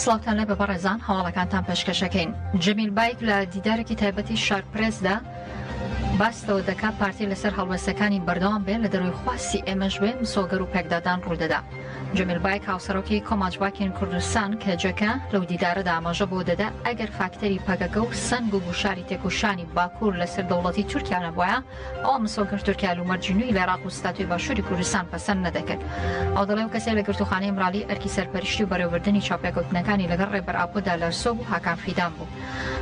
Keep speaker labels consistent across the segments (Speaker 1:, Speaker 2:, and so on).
Speaker 1: سڵاوتان لێ بەڕێزان هەواڵەکانتان پێشکەشەکەین. جەمیل بایک لە دیدارێکی تایبەتی شارپرێسدا باستەوە دەکا پارتی لەسەر هەڵوێستەکانی بەردەوام بێت لە دەروی خواستی ئێمەش بێ مسۆگەر و پێکدادان ڕوودەدا. جەمیل بایک هاوسەرۆکی کۆماچباکین کوردستان کە جەکە لەو دیدارەدا ئاماژە بۆ دەدا ئەگەر فاکتەری پەگەکە و سنگ و گوشاری تێکوشانی باکوور لەسەر دەوڵەتی تورکیا نەبووە ئەوە مسۆگەر تورکیا لومەرجینووی لە عێراق و ستاتوی باشووری کوردستان پەسەند نەدەکرد. ئەو دەڵێ و کەسێک لە گرتوخانەی مراڵی ئەرکی سەرپەرشتی و بەڕێوەبردننی چاپێکەوتنەکانی لەگەڵ ڕێبەر ئاپۆدا لەرسۆ بوو هاکان فیدان بوو.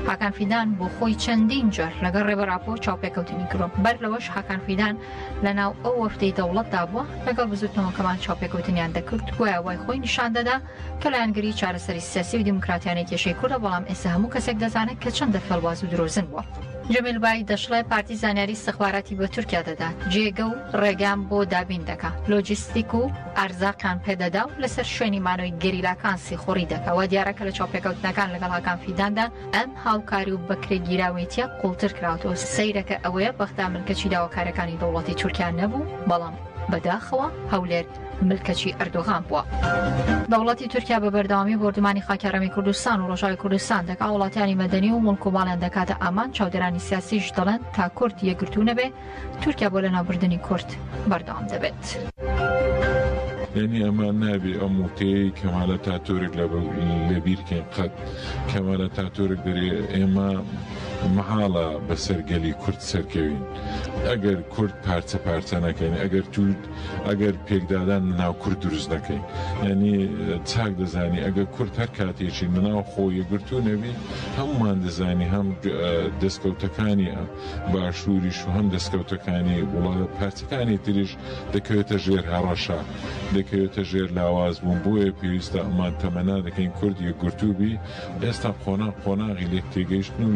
Speaker 1: هاکان فیدان بۆ خۆی چەندین جار لەگەڵ ڕێبەر ئاپۆ چاپێکەوتنی کردووە. بەر لەوەش هاکان فیدان لەناو ئەو وەفتەی دەوڵەتدا بووە لەگەڵ بزوتنەوەکەمان چاپێکەوتنیان دەکرد گویا وای خۆی نیشان دەدا کە لایەنگری چارەسەری سیاسی و دیموکراتیانەی کێشەی کوردە، بەڵام ئێستا هەموو کەسێک دەزانێت کە چەندە فەڵواز و درۆزن بووە. جەمیل بای دەشڵێ پارتی زانیاری استخباراتی بە تورکیا دەدات، جێگە و ڕێگام بۆ دابین دەکات، لۆجیستیک و ئارزاقان پێدەدا و لەسەر شوێنی مانەوەی گەریلاکان سیخۆڕی دەکەوە. دیارەکە لە چاپێکەوتنەکان لەگەڵ هاکان فیداندا ئەم هاوکاری و بەکرێگیراوێتیە قوڵتر کراوەوە. سەیرەکە ئەوەیە بەختا ملکەچی داواکارەکانی دەوڵەتی تورکیا نەبوو، بەڵام بەداخەوە هەولێر ملکەچی ئەردۆغان بووە. دەوڵەتی تورکیا بە بەردەوامی بردومانی خاکێڕەمی کوردستان و ڕۆژاوی کوردستان دەکا وڵاتیانی مەدەنی و مڵک و ماڵیان دەکاتە ئامان. چاودێرانی سیاسیش دەڵێن تا کورد یەکگرتوو نەبێ تورکیا بۆ لەناوبردننی کورد بەردەوام دەبێت.
Speaker 2: یعنی ئەمان نابێ ئەم وتەیە کەمالە تاتۆرێک لەبیرکەین قەت کەمالە تاتۆرێک دەرێ ئێمە محاڵە بەسەرگەلی کورد سەرکەوین. ئەگەر کورد پارچە پارچە نەکەین، ئەگەر پێکدادان ناو کورد دروست نەکەین، یعنی چاک دەزانی ئەگەر کورد هەر کاتێکی ناو خۆ یەکگرتوو نەبی هەمومان دەزانی هەم دەستکەوتەکانی باشووریش و هەم دەستکەوتەکانی وڵاتە پارچەکانی تریش دەکەوێتە ژێر هەڕەشە، دەکەوێتە ژێر لاواز بوون. بۆیە پێویستە ئەمان تەمەنا دەکەین کورد یەکگرتوو بی. ئێستا قۆناغی لێک تێگەیشتن و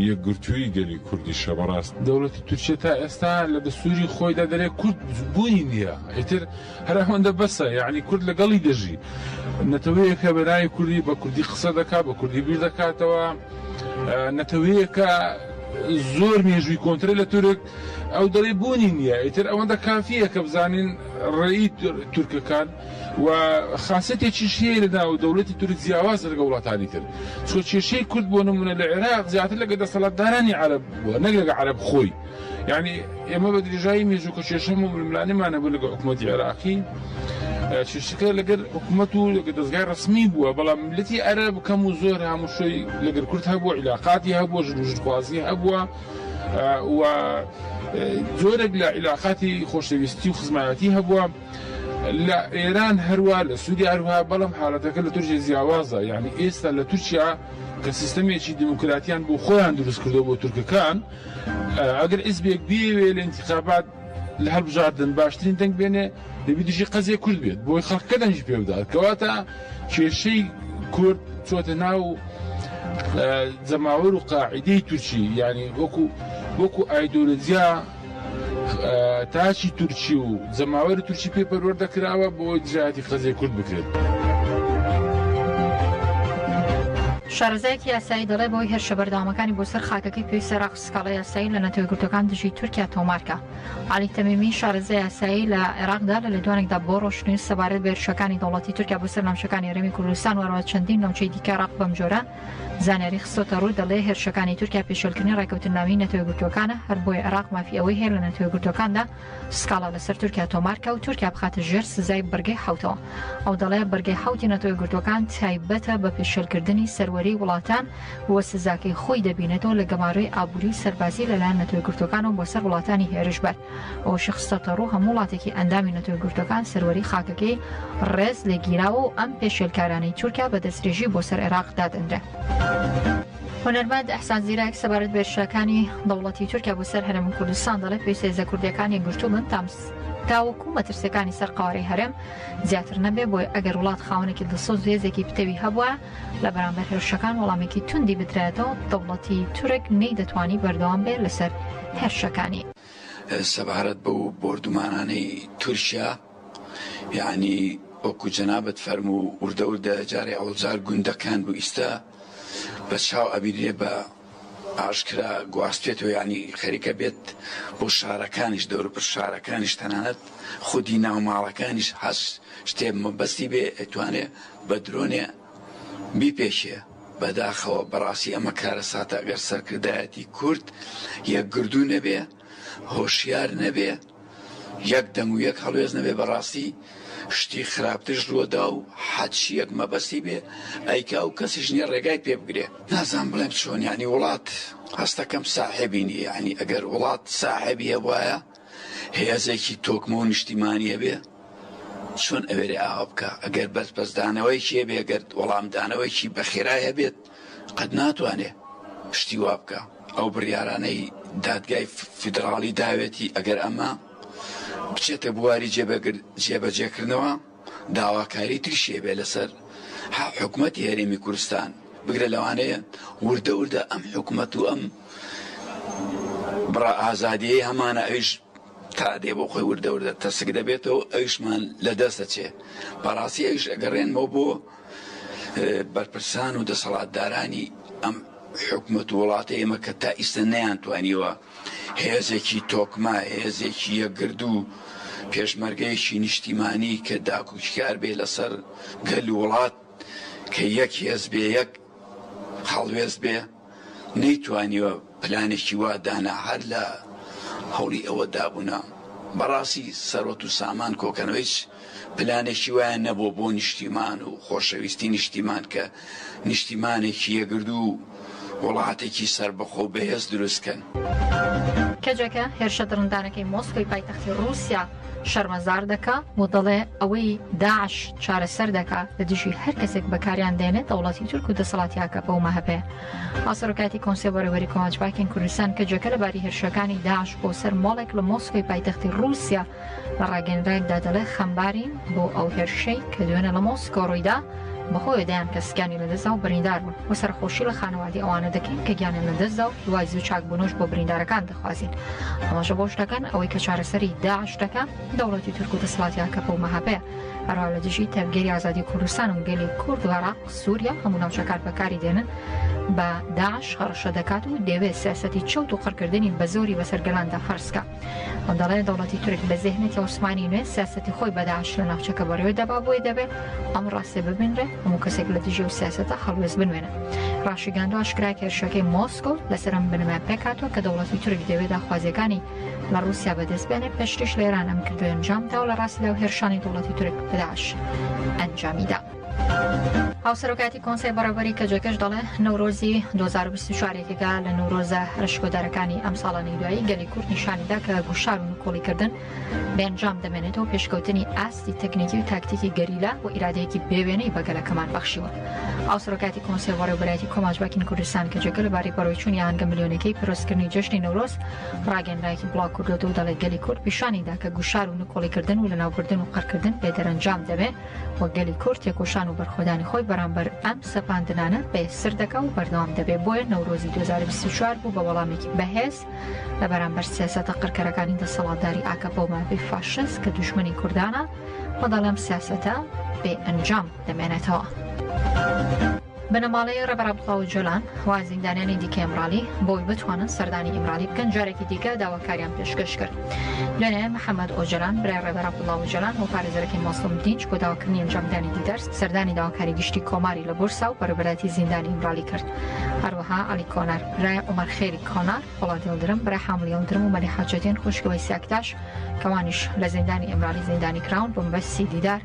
Speaker 2: یەکگرتووی گەلی کوردیشە. بەڕاست
Speaker 3: دەوڵەتی تورکیا تا ئێستا لە دەستوری خۆیدا دەرێ کورد بوونی نییە، ئیتر هەر ئەوەندە بەسە، یعنی کورد لەگەڵی دەژی نەتەوەیەکە بەلای کوردی بە کوردی قسە دەکات، بە کوردی بیر دەکاتەوە، نەتەوەیەکە زۆر مێژووی کۆنترە لە تورک ئەو دەڵێ بوونی نییە. ئیتر ئەوەندە کافیە کە بزانین ڕێی تورکەکان و خاصەتێکی شێ لەدا و دەوڵەتی تورک جیاواز لەگە وڵاتانی تر. چۆ کێشەی کورد بۆ نمونە لە عێراق زیاتر لەگە دەسەڵاتدارانی عەرەب بووە، نەک لەگە عەرەب خۆی. یعنی ئێمە بە درێژایی مێژوو کە کێشەم و ململانێمانە بوو لەگە حکوومەتی عێراقی، کێشەکە لەگەر حکوومەت و لەگە دەستگای ڕسمی بووە، بەڵام ملەتی عەرەب کەم و زۆر هەمووشەی لەگەر کورد هەبووە، عیلاقاتی هەبووە، ژنوژخوازی هەبووە و زۆرێک لە عیلاقاتی خۆشەویستی و خزمایەتی هەبووە. لە ئێران هەروە، لە سوودی هەروە، بەڵام حاڵەتەکە لە تورکیا جیاوازە. یعنی ئێستا لە تورکیا کە سیستەمێکی دیموکراتیان بۆ خۆیان دروست کردەوە بۆ تورکەکان، ئەگەر حیزبێک بێوێ لە ئینتیخابات لە هەڵبژاردن باشترین دەنگ بێنێ دەبی دژی قەزێک کورد بێت بۆی خەڵکەکە دەنگی پێ بدات. کەواتە کێشەی کورد چۆتە ناو جەماوەر و قاعیدەی تورکی، یعنی وەکو ئایدۆلۆجیا تاچی تورکی و جەماوەری تورکی پێ پەروەردەکراوە بۆ دژایەتی قەزێک کورد بکرێت.
Speaker 1: شارەزایەکی یاسایی دەڵێ بۆی هێرشە بەردەوامەکانی بۆ سەر خاکەکەی پێویستە عێراق سکاڵای یاسایی لە نەتەوەی گرتوەکان دژی تورکیا تۆمارکە. عەلی تەمیمی شارەزای یاسایی لە عێراقدا لە لێدوانێکدا بۆ ڕۆشتنی سەبارەت بە هێرشەکانی دەوڵەتی تورکیا بۆ سەر ناوچەکانی هەرێمی کوردستان وەرەوە چەندین ناوچەی دیکە عێراق بەم جۆرە زانیاری خستۆتە ڕوو. دەڵێ هێرشەکانی تورکیا پێشێلکردنی ڕێکەوتنناوی نەتەوەی گرتوەکانە، هەر بۆی عێراق مافی ئەوەی هەیە لە نەتەوەی گرتوەکاندا سکاڵا لەسەر تورکیا تۆمارکە و تورکیا بخاتە ژێر سزای بەرگەی حەوتەوە. ئەو دەڵێ بەرگەی حەوتی نەتەوەی گرتوەکان تایبەتە بە پێشێلکردنی سەروەری وڵاتان وە سزاکەی خۆی دەبینێتەوە لە گەماڕۆی ئابووری سەربازی لەلایەن نەتەوەی گرتوەکانەوە بۆ سەر وڵاتانی هێرشبەر. ئەوە شخصەتە ڕوو هەموو وڵاتێکی ئەندامی نەتەوەی گرتوەکان سەروەری خاکەکەی ڕێز لێگیراوە و ئەم پێشێلکارانەی تورکیا بە دەستدرێژی بۆ سەر عێراق دادەنرێ. هونەرمەند ئەحسان زیرەک سەبارەت بە هێرشەکانی دەوڵەتی تورکیا بۆ سەر هەرێمی کوردستان دەڵێت پێویستە هێزە کوردیەکانی گرتوو بن تاوەکو مەترسیەکانی سەر قاوەرەی هەرێم زیاتر نەبێ، بۆی ئەگەر وڵات خاوەنێکی دڵسۆز و هێزێکی پتەوی هەبووە لە بەرامبەر هێرشەکان وەڵامێکی توندی بدرێتەوە، دەوڵەتی تورک نەیدەتوانی بەردەوام بێت لەسەر هێرشەکانی.
Speaker 4: سەبارەت بەو بردومانانەی تورکیا، یعنی وەکو جەنابەت فەرموو وردە وردە جارێ ئەوزار گوندەکان بوو ئیستا بە چاو ئەبیرێ بە ئاشکرا گواستێتەوە، یعنی خەریکە بێت بۆ شارەکانیش دەوروبەر شارەکانیش تەنانەت خودی ناوماڵەکانیش هەست شتێ مەبەستی بێ ئەتوانێ بە درۆنێ بیپێشێ بەداخەوە بەڕاستی ئەمە کارە ساتە ئەگەر سەرکردایەتی کورد یەکگردوو نەبێ هۆشیار نەبێ یەک دەنگ و یەک هەڵوێز نەبێ بەڕاستی شتی خراپترش ڕووەدا و حەچی یەک مەبەستی بێ ئەیکا و کەسیش نییە ڕێگای پێ بگرێ نازان بڵێم چۆن یعنی وڵات هەستەکەم ساحێبی نیە یعنی ئەگەر وڵات ساحێبیە وایە هێزێکی تۆکمە و نیشتیمانیە بێ چۆن ئەوێرە ئاوا بکە ئەگەر بەرپەسدانەوەیکی بێ ئەگەر وەڵامدانەوەیکی بەخێرایە بێت قەت ناتوانێ شتی وا بکە ئەو بڕیارانەی دادگای فیدراڵی داوێتی ئەگەر ئەمە بچێتە بواری جێبەجێکردنەوە داواکاری تریشێ بێ لەسەر حکوومەتی هەرێمی کوردستان بگرە لەوانەیە وردە وردە ئەم حکوومەت و ئەم بڕە ئازادیەی هەمانە ئەویش تا دێ بۆ خۆی وردە وردە تەسک دەبێتەوە ئەویشمان لەدەستە چێ بەڕاستی ئەویش ئەگەڕێنمەوە بۆ بەرپرسان و دەسەڵاتدارانی ئەم حکوومەت و وڵاتە ئێمە کە تا ئیستا نەیانتوانیوە هێزێکی تۆکما هێزێکی یەکگردوو پێشمەرگەیەکی نیشتیمانی کە داکوچکار بێ لەسەر گەل وڵات کە یەک هێز بێ یەک هەڵوێز بێ نەیتوانیوە پلانێکی وا دانا هەر لە هەوڵی ئەوە دابوونا بەڕاستی سەرۆت و سامان کۆکەنەوەیش پلانێکی وایە نەبوو بۆ نیشتیمان و خۆشەویستی نیشتیمان کە نیشتیمانێکی یەکگردوو وڵاتێکی سربەخۆ بەهێز دروستکەن
Speaker 1: کەجێکە هێرشە درندانەکەی مۆسکۆی پایتەختی رووسیا شەرمەزار دەکا و دەڵێ ئەوەی داعش چارەسەر دەکا لە دژی هەر کەسێک بەکاریان دێنێت دەوڵەتی تورک و دەسەڵاتیاکە بەومە هەبێ ئاسەرۆکاتی کۆنسێ بەڕێوەری کۆمەڵگەی کوردستان کەجێکە لەباری هێرشەکانی داعش بۆ سەر مۆڵێک لە مۆسکۆی پایتەختی رووسیا لە ڕاگەنرایەکدا دەڵێ خەمبارین بۆ ئەو هێرشەی کە دوێنە لە مۆسکۆ ڕوویدا بەخۆی دایان کەسکانی لەدەستدا و بریندار بوون و سەرخۆشی لە خانەوادی ئەوانە دەکەین کە گیانیان لەدەستدا و دوای زوو چاکبوونەوەش بۆ بریندارەکان دەخوازین ئەمەشە بۆ شتەکان ئەوەی کە چارەسەری داعش دەکا دەوڵەتی تورک و دەسەڵاتیاکە بەومە هەبێ هەروە لە دژی تەبگێری ئازادی کوردستان و گەلی کورد و عێراق سووریا هەموو ناوچەکان بەکاری دێنن بە داعش هەڕەشە دەکات و دەوێت سیاسەتی چەوت و قڕکردنی بە زۆری بەسەرگەلاندا فەرزکە دەڵێ دەوڵەتی تورک بە زێهنێتی عوسمانی نوێ سیاسەتی خۆی بە داعش لە ناوچەکە بەڕێوە دەبا بۆی دەبێت ئەم ڕاستێ ببینرێ هەموو کەسێک لە دژی و سیاسەتە هەڵوێز بنوێنە ڕاشیگاندووە ئاشکرا هێرشەکەی مۆسکۆ لەسەر ئەم بنەمای پێکاتوە کە دەوڵەتی تورک دەوێت داخوازیەکانی لە رووسیا بەدەست بێنێت پێشتریش لە ئێران ئەم کردووە ئەنجامدا و لە ڕاستیدا و هێرشانی دەوڵەتی تورک بە داعش ئەنجامیدا هاوسەرۆکاتی کۆنسەی بەڕێوەری کەجێکەش دەڵێ نەورۆزی 2024ێکێکا لە نەورۆزە ڕشکۆدارەکانی ئەم ساڵانی دوایی گەلی کورد نیشانیدا کە گوشار و نکۆڵیکردن بەنجام دەمێنێتەوە پێشکەوتنی ئاستی تەکنیکی و تاکتیکی گەریلا و ئیرادەیەکی بێوێنەی بەگەلەکەمان بەخشیوە هاوسەرۆکاتی کۆنسەی بەڕێوەبەرایەتی کۆمەڵگەی کوردستان کەجێکە لەبارەی بەڕێوەچوونی ئاهەنگە ملیۆنەکەی پیرۆزکردنی جەژنی نەورۆز ڕاگەنرایەکی بڵاو کردووە و دەڵێت گەلی کورد پیشانیدا کە گوشار و نکۆڵیکردن و لەناوبردن و قەرکردن بێدەرەنجام دەبێت وە گەلی کورد تێکۆشان و بەرخۆدانی خۆی بەرامبەر ئەم سەپاندنانە بەسەر دەکا و بەردەوام دەبێت بۆیە نەورۆزی 2024 بوو بە وەڵامێکی بەهێز لە بەرامبەر سیاسەتە قڕکەرەکانی دەسەڵاتداری ئاکەپە و مافی فاشست کە دوژمنی کوردانە بە دەڵێم سیاسەتە بێ ئەنجام دەمێنێتەوە. بنەماڵەی ڕێبەر عەبدوڵڵا ئۆجۆلان وازیندانیانی دیکە ئەمرالی بۆی بتوانن سەردانی ئیمرالی بکەن جارێکی دیکە داواکاریان پێشکەش کرد. دوێنێ محەممەد ئۆجۆلان برای ڕێبەر عەبدوڵڵا ئۆجۆلان و پارێزەرەکەی مۆسڵم دینچ بۆ داواکردنی ئەنجامدانی دیدەرس سەردانی داواکاری گشتی کۆماری لە بورسا و بەڕێوەبەرایەتی زیندانی ئیمرالی کرد. هەروەها عەلی کۆنار برای عومەر خێری کۆنار وڵات هێڵدرم برای حامڵ هێڵدرم و مەلی حاجەتیان خوشکەوەی سیاکتاش کەوانیش لە زیندانی ئیمرالی زیندانی کراون بۆ مەبەستی دیدار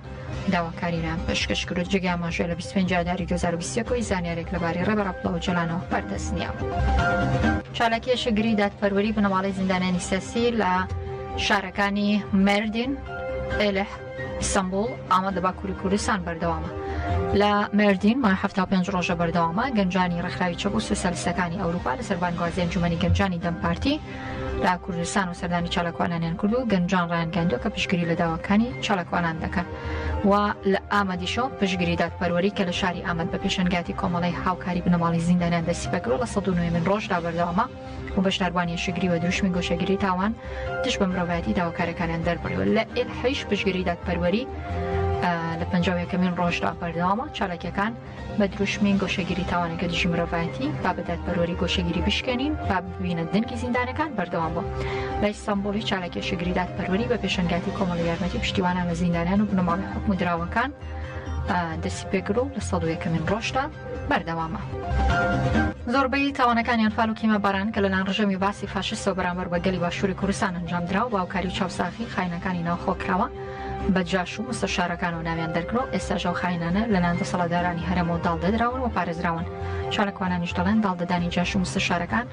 Speaker 1: داواکاریان پێشکەش کرد. جێگای ئاماژەیە لە 25 ئاداری 2021 زانیارێک لەبارەی ڕێبەر عەبدوڵڵا ئۆجۆلانەوە بەردەست نییە. چالاکیە شەگری دادپەروەری بنەماڵەی زیندانیانی سیاسی لە شارەکانی مێردین ئێلح ئیستانبول ئامادە باکووری کوردستان بەردەوامە. لە مێردین مای 75 ڕۆژە بەردەوامە گەنجانی ڕێکخراوی چەک و سوسیالیستەکانی ئەوروپا لەسەر بانگوازی ئەنجومەنی گەنجانی دەمپارتی لە کوردستان و سەردانی چالاکوانانیان کرد و گەنجان ڕایانگەاندووە کە پشتگیری لە داواکانی چالاکوانان دەکەن و لە ئامەدیشەوە پشتگیری دادپەروەری کە لە شاری ئامەد بە پێشەنگاتی کۆمەڵی هاوکاری بنەماڵی زیندانیان دەستی پێکردووە لە 109 ڕۆژدا بەردەوامە و بەشداربوانی شگری و دروشمی گۆشەگیری تاوان تش بە مرۆڤایەتی داواکارەکانیان دەربڕیوە. لە ئێلحەیش پشتگیری دادپەروەری لە 51مین ڕۆژدا بەردەوامە چالاکیەکان بە دروشمین گۆشەگیری تاوانەکە دژی مرۆڤایەتی با بە دادپەروەری گۆشەگیری بشکێنین با ببینە دنگی زیندانەکان بەردەوام بوو. لە ئیستانبوڵی چالاکیە شگری دادپەروەری بە پێشەنگاتی کۆمەڵی یارمەتی پشتیوانان لە زیندانیان و بنەماڵی حکم و دراوەکان دەسی پێگرو لە 101مین ڕۆژدا بەردەوامە. زۆربەی تاوانەکانی ئەنفال و کیمە باران کە لەلایەن ڕژێمی باسی فاشیستەوە بەرامبەر بە گەلی باشووری کوردستان ئەنجام درا و باوکاری و چاوسافی خاینەکانی ناوخۆکراوە بە جاش و مستەشارەکان و ناویان دەرکرۆ ئێستاژە و خاینانە لەلایەن دەسەڵاتدارانی هەرێمەوە داڵدەدراون و پارێزراون. چالەکوانانیش دەڵێن داڵدەدانی جاش و مستەشارەکان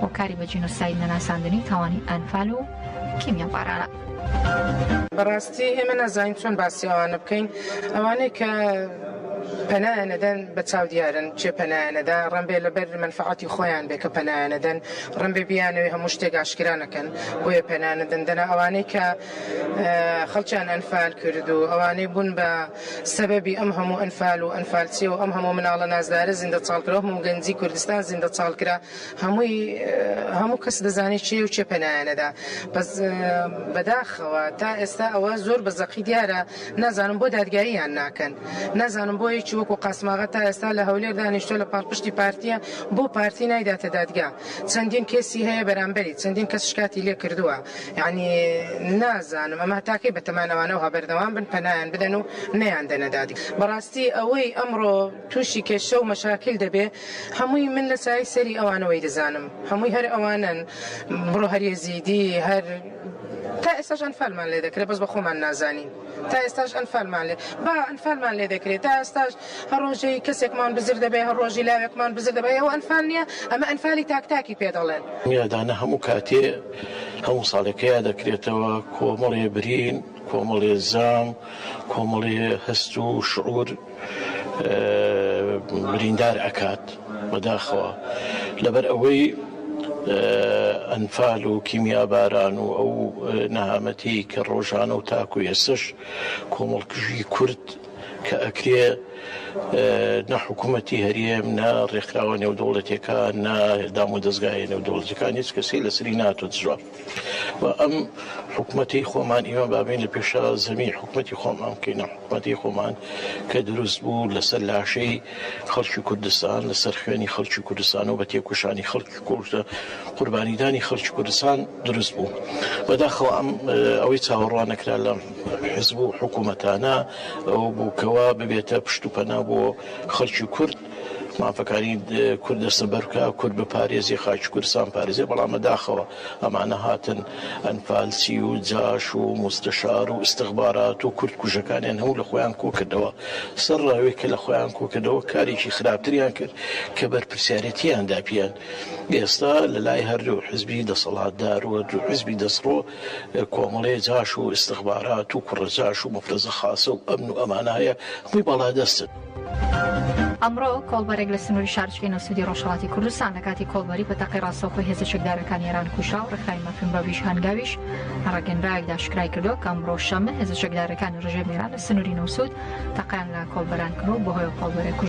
Speaker 1: هۆکاری بە جینۆساید نەناساندنی تاوانی ئەنفال و کیمیا بارانە.
Speaker 5: بەڕاستی ئێمە نازانین چۆن باسی ئەوانە بکەین، ئەوانەی کە پەنایەنەدەن بە چاودیارن چێ پەنایەنەدا ڕەنبێ لەبەر منفعەتی خۆیان بێ کە پەنایەنەدەن ڕەنبێ بیانەوەی هەموو شتێک ئاشکرانەکەن بۆیە پەنایەنەدەن دەنا ئەوانەی کە خەڵکیان ئەنفال کرد و ئەوانەی بوون بە سەبەبی ئەم هەموو ئەنفال و ئەنفالچی و ئەم هەموو مناڵە نازدارە زیندە چاڵکرا هەموو گەنجی کوردستان زیندە چاڵکرا هەموو کەس دەزانێت چێ و چێ پەنایەنەدا. بەس بەداخەوە تا ئێستا ئەوە زۆر بەزەقی دیارە، نازانم بۆ دادگاییان ناکەن، نازانم بۆ یەکی وەکو قاسماغا تا ئێستا لە هەولێر دانیشتۆ لە پاڵپشتی پارتیە بۆ پارتی نایداتە دادگا. چەندین کێسی هەیە بەرامبەری، چەندین کەس شکاتی لێ کردووە، یعنی نازانم ئەمە تاکەی بەتەمانەوانەوە بەردەوام بن پەنایان بدەن و نەیاندەنە دادگا. بەڕاستی ئەوەی ئەمڕۆ تووشی کێشە و مەشاکل دەبێ هەمووی من لە سای سەری ئەوانەوەی دەزانم، هەمووی هەر ئەوانن بڕۆ هەر یەزیدی هەر تا ئێستاش ئەنفالمان لێ دەکرێت بەس بە خۆمان نازانین، تا ئێستاش ئەنفالمان لێ با ئەنفالمان لێ دەکرێت، تا ئێستاش هەر ڕۆژەی کەسێکمان بزر دەبێ هەر ڕۆژی لاوێکمان بزر دەبێ ئەوە ئەنفال نییە، ئەمە ئەنفالی تاکتاکی پێ دەڵێن.
Speaker 6: میادانە هەموو کاتێ هەموو ساڵێکەیە دەکرێتەوە کۆمەڵێ برین، کۆمەڵێ زام، کۆمەڵێ هەست و شعور بریندار ئەکات بەداخەوە لەبەر ئەوەی ئەنفال و کیمیا باران و ئەو نەهامەتی کە ڕۆژانە و تاکو ێسش کۆمەڵکژی کورد کە ئەکرێ نە حکوومەتی هەریەم نە ڕێکخراوە نێودەوڵەتیەکان نە دام و دەستگای نێودەوڵەتیەکان هیچ کەسی لەسری ناتوت جواب و ئەم حکوومەتی خۆمان ئێمە بابین لە پێشە زەمی حکوومەتی خۆمان بکەین، حکوومەتی خۆمان کە دروست بوو لەسەر لاشەی خەڵکی کوردستان، لەسەر خوێنی خەڵکی کوردستان و بە تێکوشانی خەڵکی قوربانیدانی خەڵکی کوردستان دروست بوو. بەداخەوە ئەوەی چاوەڕوان نەکرا لە حزب و حکوومەتانە ئەو بووکەوە ببێتە پشت و پەنا بۆ خەڵکی کورد، مافەکانی کورد دەستەبەرکە کورد بپارێزی خاکی کوردستان پارێزێ، بەڵام بەداخەوە ئەمانە هاتن ئەنفالچی و جاش و مستەشار و استخبارات و کورد کوژەکانیان هەموو لە خۆیان کۆ کردەوە. سەر ڕاوێ کە لە خۆیان کۆ کردەوە کارێکی خراپتریان کرد کە بەرپرسیارەتیاندا پێیان. ئێستا لە لای هەردوو حزبی دەسەڵاتدار و هەردوو حزبی دەسڕۆ کۆمەڵێ جاش و استخبارات و کوڕەجاش و مەفرەزە خاسە و ئەمن و ئەمانە هەیە هەمووی بەڵادەستن.
Speaker 1: ئەمڕۆ کۆڵبەرێک لە سنووری شارچکەی نەوسودی ڕۆژهەڵاتی کوردستان لە کاتی کۆڵبەری بە تەقی ڕاستەوخۆی هێزە چەکدارەکان ئێران کوشا و ڕێکخراوی مەفهوم بەویش هەنگاویش ڕاگەنرایەکدا شکرای کردووە کە ئەمڕۆ شەمە هێزە چەکدارەکانی ڕژێمی ئێران لە سنووری نەوسود تەقیان لە کۆڵبەران کردو بەهۆی کۆڵبەرێک